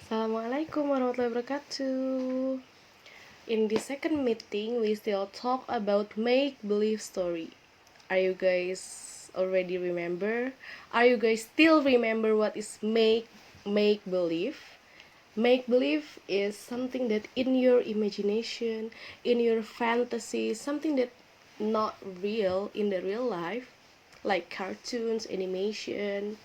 Assalamualaikum warahmatullahi wabarakatuh. In the second meeting, we still talk about make-believe story. Are you guys already remember? Are you guys still remember what is make-believe? Make-believe is something that in your imagination, in your fantasy, something that not real in the real life, like cartoons, animation,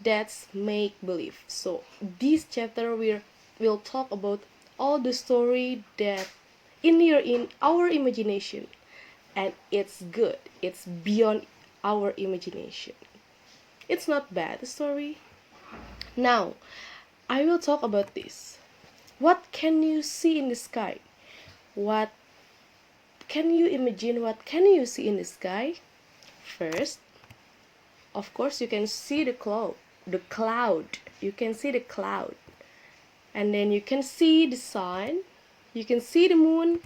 that's make believe. So this chapter will talk about all the story that in our imagination, and it's good, it's beyond our imagination, it's not bad story. Now I will talk about this. What can you see in the sky? What can you imagine? What can you see in the sky? First, of course, you can see the cloud. You can see the cloud, and then you can see the sun, you can see the moon,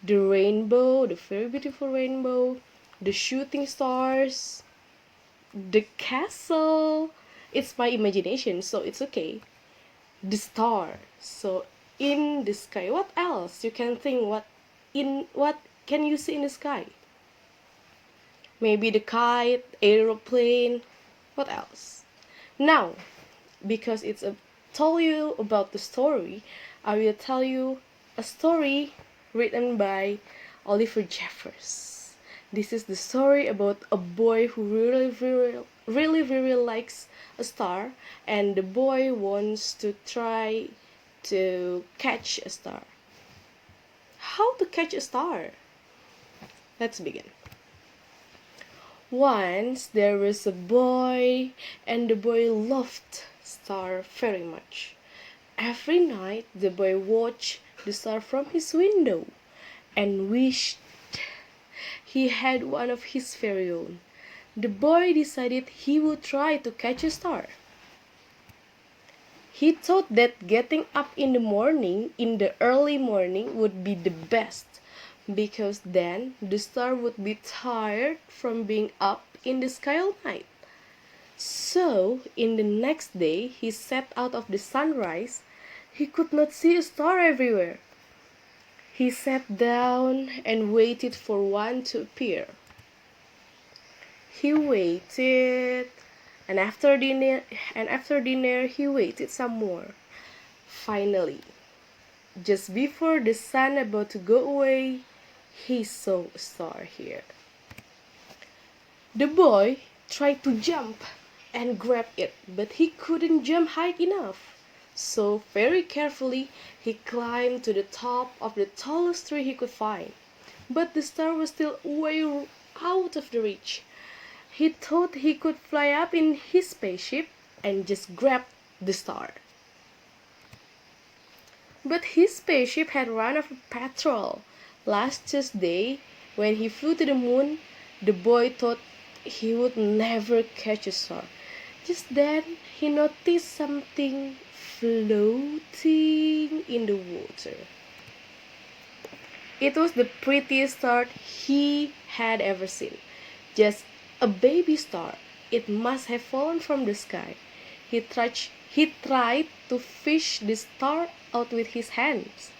the rainbow, the very beautiful rainbow, the shooting stars, the castle. It's my imagination, so it's okay. The star. So in the sky, what else you can think? What can you see in the sky? Maybe the kite, aeroplane. What else? Now, because it's a told you about the story, I will tell you a story written by Oliver Jeffers. This is the story about a boy who really likes a star, and the boy wants to try to catch a star. How to catch a star? Let's begin. Once there was a boy, and the boy loved star very much. Every night the boy watched the star from his window and wished he had one of his very own. The boy decided he would try to catch a star. He thought that getting up in the early morning, would be the best, because then the star would be tired from being up in the sky all night. So, in the next day, he set out of the sunrise. He could not see a star everywhere. He sat down and waited for one to appear. He waited, and after dinner he waited some more. Finally, just before the sun about to go away, he saw a star here. The boy tried to jump and grab it, but he couldn't jump high enough. So very carefully he climbed to the top of the tallest tree he could find. But the star was still way out of the reach. He thought he could fly up in his spaceship and just grab the star. But his spaceship had run out of petrol. Last Tuesday, when he flew to the moon, the boy thought he would never catch a star. Just then, he noticed something floating in the water. It was the prettiest star he had ever seen. Just a baby star. It must have fallen from the sky. He tried to fish the star out with his hands,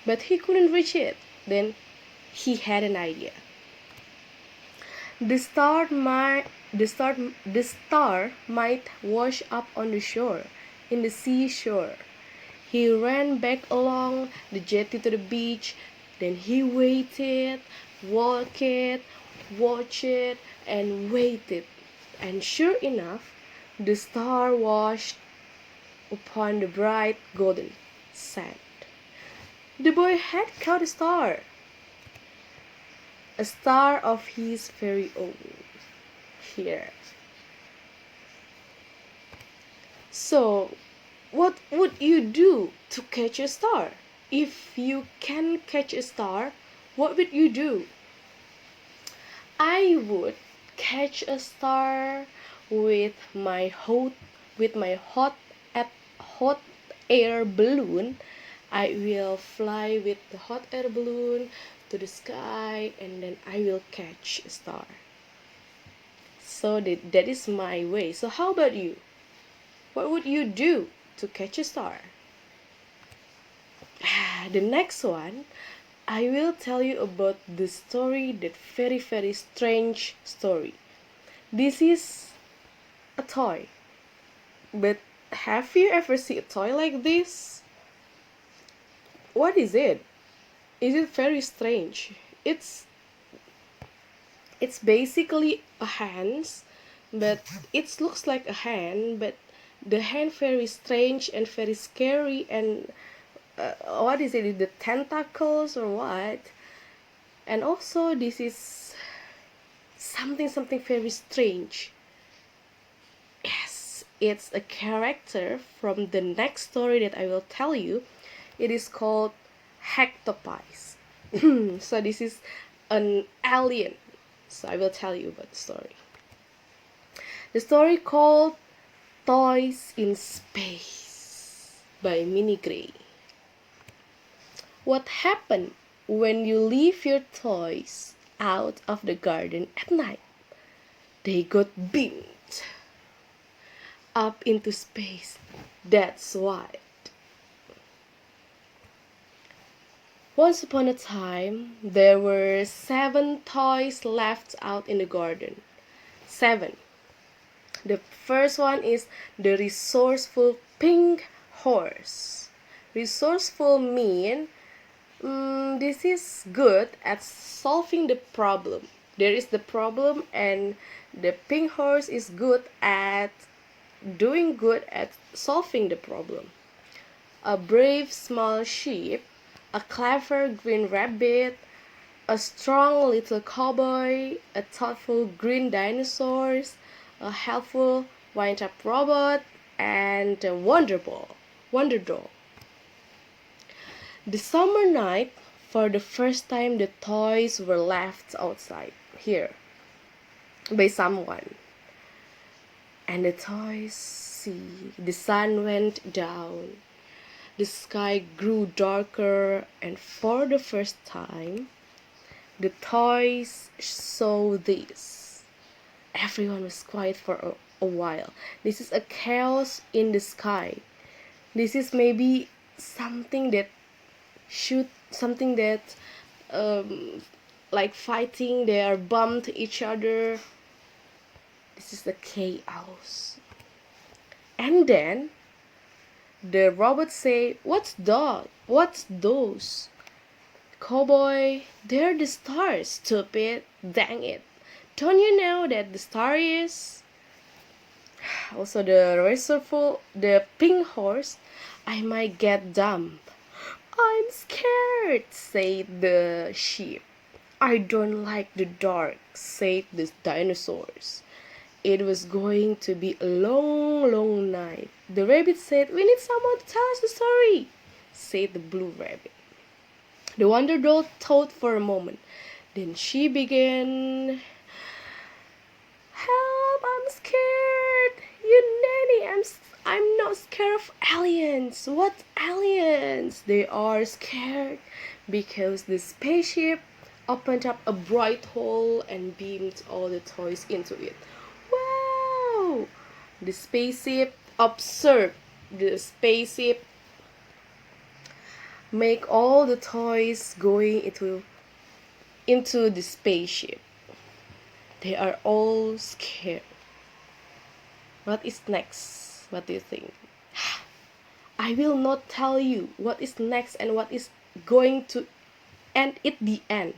but he couldn't reach it. Then he had an idea. The star might wash up on the shore, in the seashore. He ran back along the jetty to the beach. Then he waited, watched it, and waited. And sure enough, the star washed upon the bright golden sand. The boy had caught a star of his very own. Here. So, what would you do to catch a star? If you can catch a star, what would you do? I would catch a star with my hot air balloon. I will fly with the hot air balloon to the sky, and then I will catch a star. So that is my way. So how about you? What would you do to catch a star. The next one, I will tell you about the story, that very, very strange story. This is a toy. But have you ever seen a toy like this? What is it? Is it very strange? It's basically a hands, but it looks like a hand, but the hand very strange and very scary, and what is it? The tentacles or what? And also this is something very strange. Yes, it's a character from the next story that I will tell you. It is called Hectopies. So this is an alien. So I will tell you about the story. The story called Toys in Space by Minnie Gray. What happened when you leave your toys out of the garden at night? They got beamed up into space. That's why. Once upon a time, there were 7 toys left out in the garden. 7. The first one is the resourceful pink horse. Resourceful mean this is good at solving the problem. There is the problem, and the pink horse is good at doing good at solving the problem. A brave small sheep, a clever green rabbit, a strong little cowboy, a thoughtful green dinosaur, a helpful wind-up robot, and a wonder doll. The summer night, for the first time, the toys were left outside here by someone. And the toys see the sun went down. The sky grew darker, and for the first time, the toys saw this. Everyone was quiet for a while. This is a chaos in the sky. This is maybe something that like fighting. They are bumped each other. This is the chaos. And then the robots say, "What's that? What's those?" "Cowboy, they're the stars, stupid. Dang it. Don't you know that the star is?" Also the pink horse, "I might get dumped." "I'm scared," said the sheep. "I don't like the dark," said the dinosaurs. It was going to be a long, long night. The rabbit said, "We need someone to tell us the story," said the blue rabbit. The wonder doll thought for a moment. Then she began, "Help, I'm scared. You nanny, I'm not scared of aliens." "What aliens?" "They are scared because the spaceship opened up a bright hole and beamed all the toys into it." Wow! The spaceship observed. The spaceship make all the toys going into the spaceship. They are all scared. What is next? What do you think? I will not tell you what is next and what is going to end at the end.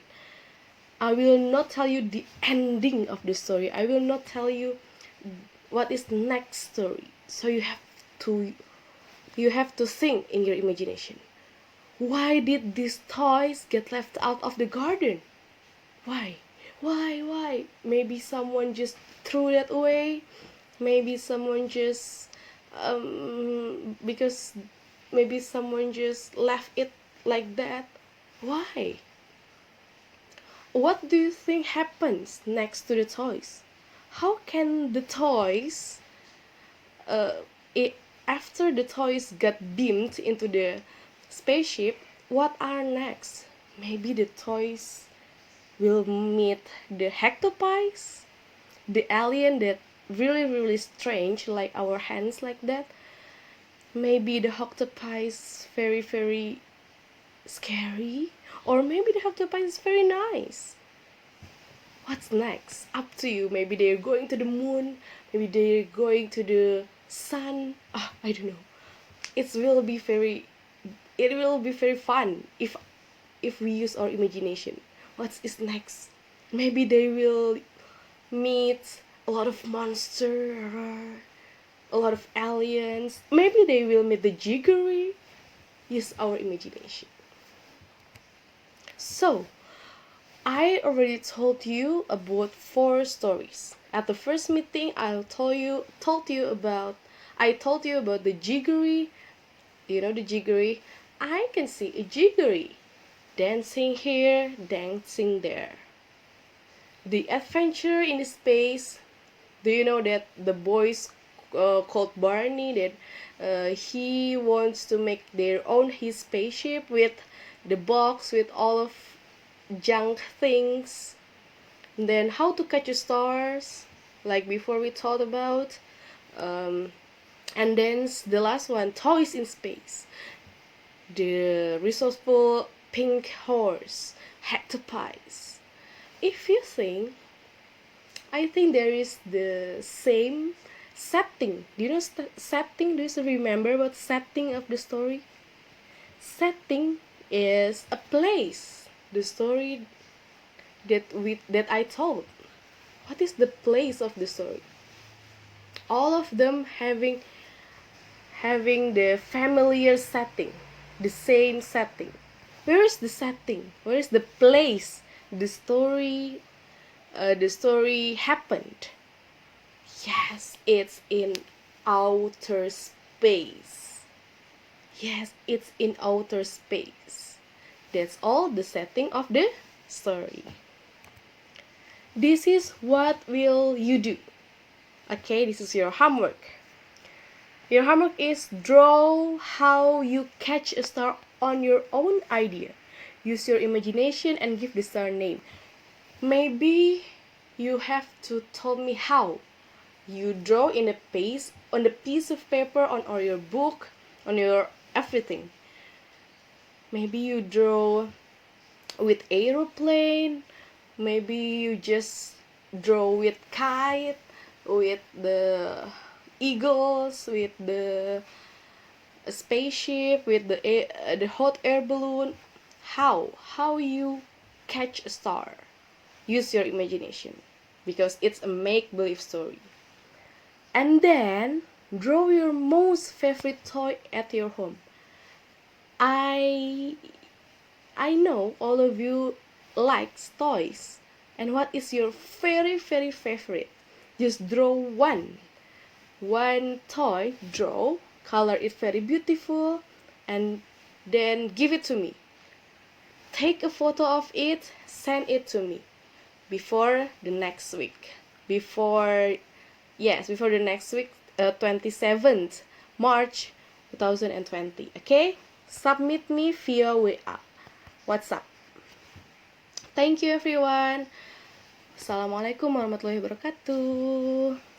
I will not tell you the ending of the story. I will not tell you what is the next story. So you have to think in your imagination. Why did these toys get left out of the garden? Why? Why? Maybe someone just threw that away. Maybe someone just because maybe someone just left it like that. Why? What do you think happens next to the toys? How can the toys after the toys got beamed into the spaceship, what are next? Maybe the toys will meet the Hectopies, the alien that really strange, like our hands like that. Maybe the octopi is very, very scary, or maybe the octopi is very nice. What's next? Up to you. Maybe they're going to the moon, maybe they're going to the sun. I don't know. It will be very fun if we use our imagination. What is next? Maybe they will meet a lot of monsters, a lot of aliens. Maybe they will meet the jiggery. Use our imagination. So, I already told you about 4 stories. At the first meeting, I told you about the jiggery. You know the jiggery? I can see a jiggery dancing here, dancing there. The adventure in the space. Do you know that the boys called Barney, that he wants to make their own his spaceship with the box with all of junk things. And then how to catch the stars, like before we talked about. And then the last one, toys in space. The resourceful pink horse, hectopies. If you think, I think there is the same setting. Do you know setting? Do you still remember what setting of the story? Setting is a place. The story that I told. What is the place of the story? All of them having the familiar setting, the same setting. Where is the setting? Where is the place the story happened? Yes, it's in outer space. Yes, it's in outer space. That's all the setting of the story. This is what will you do. Okay, this is your homework. Your homework is draw how you catch a star on your own idea. Use your imagination and give the star name. Maybe you have to tell me how. You draw in a piece on the piece of paper or your book, on your everything. Maybe you draw with aeroplane. Maybe you just draw with kite, with the eagles, with the spaceship, with the hot air balloon. How you catch a star? Use your imagination, because it's a make-believe story. And then draw your most favorite toy at your home. I know all of you likes toys. And what is your very, very favorite? Just draw one toy, draw, color it very beautiful, and then give it to me. Take a photo of it, send it to me before the next week. Before the next week, 27th March 2020. Okay? Submit me via WhatsApp. Thank you everyone. Assalamualaikum warahmatullahi wabarakatuh.